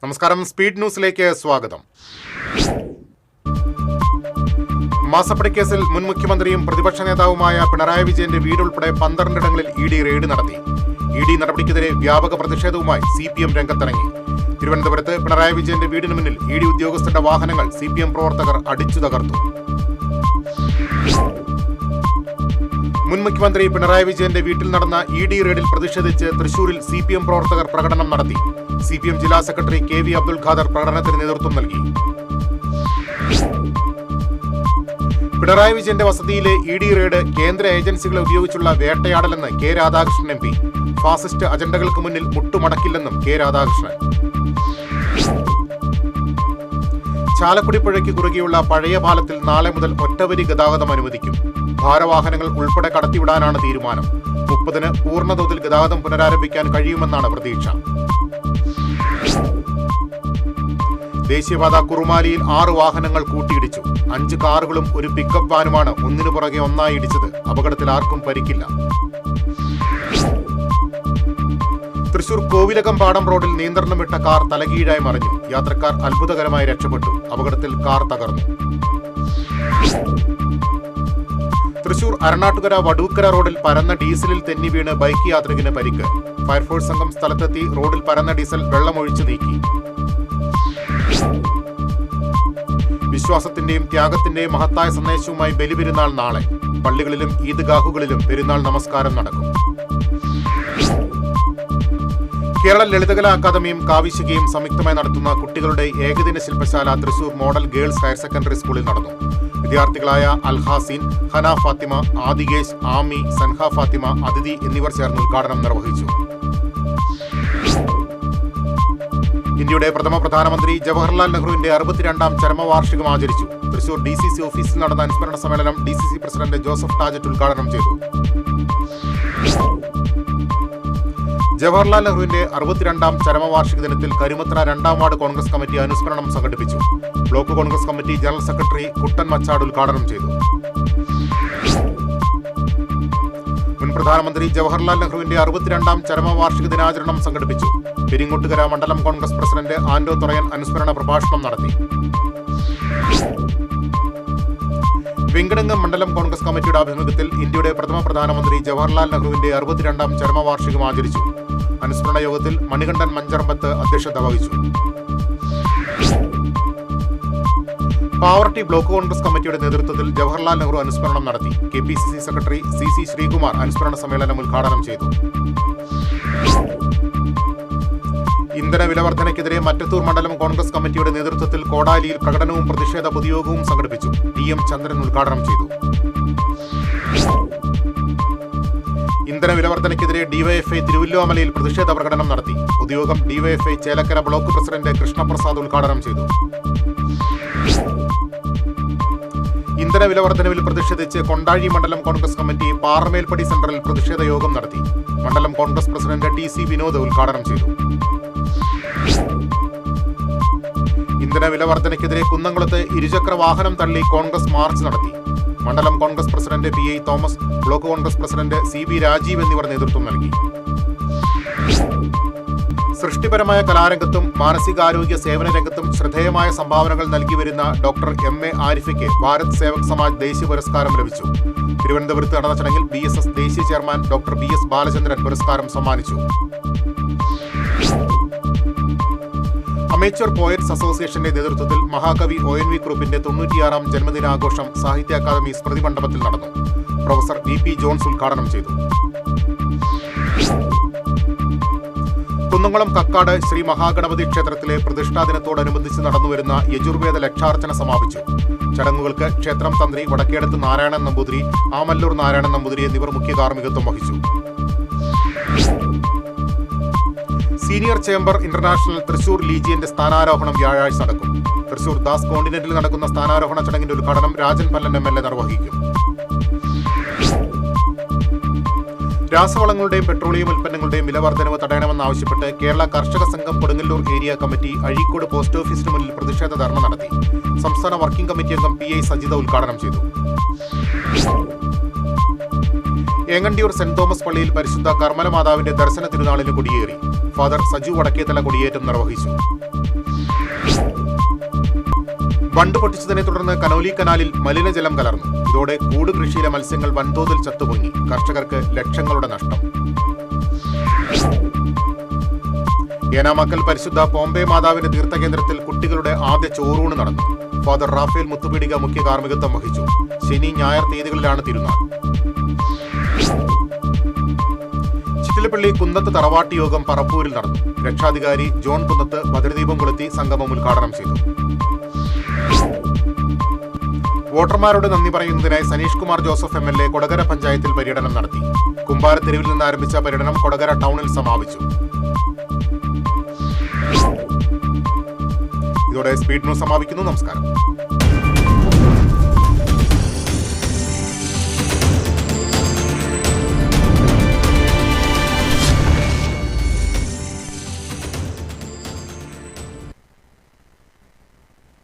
നമസ്കാരം, സ്പീഡ് ന്യൂസിലേക്ക് സ്വാഗതം. മാസപ്പടി കേസിൽ മുൻ മുഖ്യമന്ത്രിയും പ്രതിപക്ഷ നേതാവുമായ പിണറായി വിജയന്റെ വീടുൾപ്പെടെ 12 ഇടങ്ങളിൽ ഇഡി റെയ്ഡ് നടത്തി. ഇഡി നടപടിക്കെതിരെ വ്യാപക പ്രതിഷേധവുമായി CPM രംഗത്തിറങ്ങി. തിരുവനന്തപുരത്ത് പിണറായി വിജയന്റെ വീടിന് മുന്നിൽ ഇഡി ഉദ്യോഗസ്ഥരുടെ വാഹനങ്ങൾ CPM പ്രവർത്തകർ അടിച്ചു തകർത്തു. മുൻ മുഖ്യമന്ത്രി പിണറായി വിജയന്റെ വീട്ടിൽ നടന്ന ഇഡി റെയ്ഡിൽ പ്രതിഷേധിച്ച് തൃശൂരിൽ CPM പ്രവർത്തകർ പ്രകടനം നടത്തി. CPM ജില്ലാ സെക്രട്ടറി KV അബ്ദുൽ ഖാദർ പ്രകടനത്തിന് നേതൃത്വം നൽകി. പിണറായി വിജയന്റെ വസതിയിലെ ഇഡി റെയ്ഡ് കേന്ദ്ര ഏജൻസികളെ ഉപയോഗിച്ചുള്ള വേട്ടയാടലെന്ന് K. രാധാകൃഷ്ണൻ MP. ഫാസിസ്റ്റ് അജണ്ടകൾക്ക് മുന്നിൽ മുട്ടുമടക്കില്ലെന്നും K. രാധാകൃഷ്ണൻ. ചാലക്കുടി പുഴയ്ക്ക് കുറുകെയുള്ള പഴയ പാലത്തിൽ നാളെ മുതൽ ഒറ്റവരി ഗതാഗതം അനുവദിക്കും. ഭാരവാഹനങ്ങൾ ഉൾപ്പെടെ കടത്തിവിടാനാണ് തീരുമാനം. 30-ന് പൂർണ്ണതോതിൽ ഗതാഗതം പുനരാരംഭിക്കാൻ കഴിയുമെന്നാണ് പ്രതീക്ഷ. ദേശീയപാത കുറുമാലിയിൽ 6 വാഹനങ്ങൾ കൂട്ടിയിടിച്ചു. 5 കാറുകളും ഒരു പിക്കപ്പ് വാനുമാണ് ഒന്നിനു പുറകെ ഒന്നായി ഇടിച്ചത്. അപകടത്തിൽ ആർക്കും പരിക്കില്ല. തൃശൂർ കോവിലകം പാടം റോഡിൽ നിയന്ത്രണം വിട്ട കാർ തലകീഴായി മറിഞ്ഞു. യാത്രക്കാർ അത്ഭുതകരമായി രക്ഷപ്പെട്ടു. അപകടത്തിൽ കാർ തകർന്നു. തൃശൂർ അരണാട്ടുകര വടൂക്കര റോഡിൽ പരന്ന ഡീസലിൽ തെന്നി വീണ് ബൈക്ക് യാത്രികന് പരിക്ക്. ഫയർഫോഴ്സ് സംഘം സ്ഥലത്തെത്തി റോഡിൽ പരന്ന ഡീസൽ വെള്ളമൊഴിച്ചു നീക്കി. വിശ്വാസത്തിന്റെയും ത്യാഗത്തിന്റെയും മഹത്തായ സന്ദേശവുമായി ബലിപെരുന്നാൾ നാളെ. പള്ളികളിലും ഈദ്ഗാഹുകളിലും പെരുന്നാൾ നമസ്കാരം നടക്കും. കേരള ലളിതകലാ അക്കാദമിയും കാവിശികയും സംയുക്തമായി നടത്തുന്ന കുട്ടികളുടെ ഏകദിന ശില്പശാല Thrissur model girls higher secondary സ്കൂളിൽ നടന്നു. വിദ്യാർത്ഥികളായ അൽഹാസിൻ, ഹന ഫാത്തിമ, ആദികേശ്, ആമി, സൻഹ ഫാത്തിമ, അതിഥി എന്നിവർ ചേർന്ന് ഉദ്ഘാടനം നിർവഹിച്ചു. ഇന്ത്യയുടെ പ്രഥമ പ്രധാനമന്ത്രി ജവഹർലാൽ നെഹ്റുവിന്റെ 62ാം ചരമവാർഷികം ആചരിച്ചു. തൃശൂർ DCC ഓഫീസിൽ നടന്ന അനുസ്മരണ സമ്മേളനം DCC പ്രസിഡന്റ് ജോസഫ് ടാജറ്റ് ഉദ്ഘാടനം ചെയ്തു. ജവഹർലാൽ നെഹ്റുവിന്റെ 62ാം ചരമവാർഷിക ദിനത്തിൽ കരുമത്ര 2ാം വാർഡ് കോൺഗ്രസ് കമ്മിറ്റി അനുസ്മരണം സംഘടിപ്പിച്ചു. Block Congress committee general secretary Kuttan Machad ഉദ്ഘാടനം ചെയ്തു. മുൻ പ്രധാനമന്ത്രി ജവഹർലാൽ നെഹ്റുവിന്റെ 62ാം ചരമവാർഷിക ദിനാചരണം സംഘടിപ്പിച്ചു. പെരിങ്ങോട്ടുകര മണ്ഡലം കോൺഗ്രസ് പ്രസിഡന്റ് ആൻഡോ തുറയൻ അനുസ്മരണ പ്രഭാഷണം നടത്തി. വെങ്കടങ്ങം മണ്ഡലം കോൺഗ്രസ് കമ്മിറ്റിയുടെ ആഭിമുഖ്യത്തിൽ ഇന്ത്യയുടെ പ്രഥമ പ്രധാനമന്ത്രി ജവഹർലാൽ നെഹ്റുവിന്റെ 62ാം ചരമവാർഷികം ആചരിച്ചു. അനുസ്മരണ യോഗത്തിൽ മണികണ്ഠൻ മഞ്ചറമ്പത്ത് അധ്യക്ഷത വഹിച്ചു. പാവർട്ടി ബ്ലോക്ക് കോൺഗ്രസ് കമ്മിറ്റിയുടെ നേതൃത്വത്തിൽ ജവഹർലാൽ നെഹ്റു അനുസ്മരണം നടത്തി. KPCC സെക്രട്ടറി CC ശ്രീകുമാർ അനുസ്മരണ സമ്മേളനം ഉദ്ഘാടനം ചെയ്തു. ഇന്ധന വിലവർദ്ധനയ്ക്കെതിരെ മറ്റത്തൂർ മണ്ഡലം കോൺഗ്രസ് കമ്മിറ്റിയുടെ നേതൃത്വത്തിൽ കോടാലിയിൽ പ്രകടനവും പ്രതിഷേധ പൊതുയോഗവും സംഘടിപ്പിച്ചു. TM ചന്ദ്രൻ ഉദ്ഘാടനം ചെയ്തു. ഇന്ധന വിലവർദ്ധനയ്ക്കെതിരെ DYFI തിരുവല്ലോമലയിൽ പ്രതിഷേധ പ്രകടനം നടത്തി. പൊതുയോഗം DYFI Chelakkara block president Krishnaprasad ഉദ്ഘാടനം ചെയ്തു. ഇന്ധന വിലവർദ്ധനവിൽ പ്രതിഷേധിച്ച് കൊണ്ടാഴി മണ്ഡലം കോൺഗ്രസ് കമ്മിറ്റി പാറമേൽപ്പടി സെന്ററിൽ പ്രതിഷേധ യോഗം നടത്തി. മണ്ഡലം കോൺഗ്രസ് പ്രസിഡന്റ് TC വിനോദ് ഉദ്ഘാടനം ചെയ്തു. ഇന്ധന വിലവർദ്ധനയ്ക്കെതിരെ കുന്നംകുളത്ത് ഇരുചക്ര വാഹനം തള്ളി കോൺഗ്രസ് മാർച്ച് നടത്തി. മണ്ഡലം Congress president PI Thomas, block Congress president CB Rajeev എന്നിവർ നേതൃത്വം നൽകി. സൃഷ്ടിപരമായ കലാരംഗത്തും മാനസികാരോഗ്യ സേവന രംഗത്തും ശ്രദ്ധേയമായ സംഭാവനകൾ നൽകി വരുന്ന ഡോക്ടർ MA ആരിഫയ്ക്ക് ഭാരത് സേവക് സമാജ് ദേശീയ പുരസ്കാരം ലഭിച്ചു. തിരുവനന്തപുരത്ത് നടന്ന ചടങ്ങിൽ BSS ദേശീയ ചെയർമാൻ ഡോക്ടർ BS ബാലചന്ദ്രൻ പുരസ്കാരം സമ്മാനിച്ചു. അമേച്വർ പോയറ്റ്സ് അസോസിയേഷന്റെ നേതൃത്വത്തിൽ മഹാകവി ONV കുറുപ്പിന്റെ 96ാം ജന്മദിനാഘോഷം സാഹിത്യ അക്കാദമി സ്മൃതി മണ്ഡപത്തിൽ നടന്നു. പ്രൊഫസർ VP ജോൺസ് ഉദ്ഘാടനം ചെയ്തു. കുന്നംകുളം കക്കാട് ശ്രീ മഹാഗണപതി ക്ഷേത്രത്തിലെ പ്രതിഷ്ഠാ ദിനത്തോടനുബന്ധിച്ച് നടന്നുവരുന്ന യജുർവേദ ലക്ഷാർച്ചന സമാപിച്ചു. ചടങ്ങുകൾക്ക് ക്ഷേത്രം തന്ത്രി വടക്കേടത്ത് നാരായണൻ നമ്പൂതിരി, ആമല്ലൂർ നാരായണൻ നമ്പൂതിരി എന്നിവർ മുഖ്യ കാർമ്മികത്വം വഹിച്ചു. സീനിയർ ചേംബർ ഇന്റർനാഷണൽ തൃശൂർ ലീജിയന്റെ സ്ഥാനാരോഹണം വ്യാഴാഴ്ച നടക്കും. തൃശൂർ ദാസ് കോണ്ടിനെന്റിൽ നടക്കുന്ന സ്ഥാനാരോഹണ ചടങ്ങിന്റെ ഉദ്ഘാടനം രാജൻ പല്ലൻ MLA നിർവഹിക്കും. രാസവളങ്ങളുടെയും പെട്രോളിയം ഉൽപ്പന്നങ്ങളുടെയും വിലവർദ്ധനവ് തടയണമെന്നാവശ്യപ്പെട്ട് കേരള കർഷക സംഘം Kodungallur area committee Azhikode post ഓഫീസിന് മുന്നിൽ പ്രതിഷേധ ധർണ നടത്തി. സംസ്ഥാന വർക്കിംഗ് കമ്മിറ്റി അംഗം PI സജിത ഉദ്ഘാടനം ചെയ്തു. ഏങ്ങണ്ടിയൂർ സെന്റ് തോമസ് പള്ളിയിൽ പരിശുദ്ധ കർമ്മല മാതാവിന്റെ ദർശന തിരുനാളിന് കൊടിയേറി. ഫാദർ സജു വടക്കേത്തല കൊടിയേറ്റം നിർവഹിച്ചു. ബണ്ട് പൊട്ടിച്ചതിനെ തുടർന്ന് കനോലി കനാലിൽ മലിനജലം കലർന്നു. ഇതോടെ കൂട് കൃഷിയിലെ മത്സ്യങ്ങൾ വൻതോതിൽ ചത്തുപൊങ്ങി. കർഷകർക്ക് ലക്ഷങ്ങളുടെ നഷ്ടം. ഏനാമക്കൽ പരിശുദ്ധ പോംബെ മാതാവിന്റെ തീർത്ഥകേന്ദ്രത്തിൽ കുട്ടികളുടെ ആദ്യ ചോറൂണ് നടന്നു. ഫാദർ റാഫേൽ മുത്തുപീടിക മുഖ്യ കാർമ്മികത്വം വഹിച്ചു. ശനി ഞായർ തീയതികളിലാണ് തിരുനാൾ. ചിറ്റിലപ്പള്ളി കുന്നത്ത് തറവാട്ട് യോഗം പറപ്പൂരിൽ നടന്നു. രക്ഷാധികാരി ജോൺ കുന്നത്ത് ഭദ്രദീപം കൊളുത്തി സംഗമം ഉദ്ഘാടനം ചെയ്തു. വോട്ടർമാരോട് നന്ദി പറയുന്നതിനായി സനീഷ് കുമാർ ജോസഫ് MLA കൊടകര പഞ്ചായത്തിൽ പര്യടനം നടത്തി. കുമ്പാരത്തെരുവിൽ നിന്ന് ആരംഭിച്ച പര്യടനം കൊടകര ടൗണിൽ സമാപിച്ചു. ഇതോടെ സ്പീഡ് ന്യൂസ് സമാപിക്കുന്നു. നമസ്കാരം.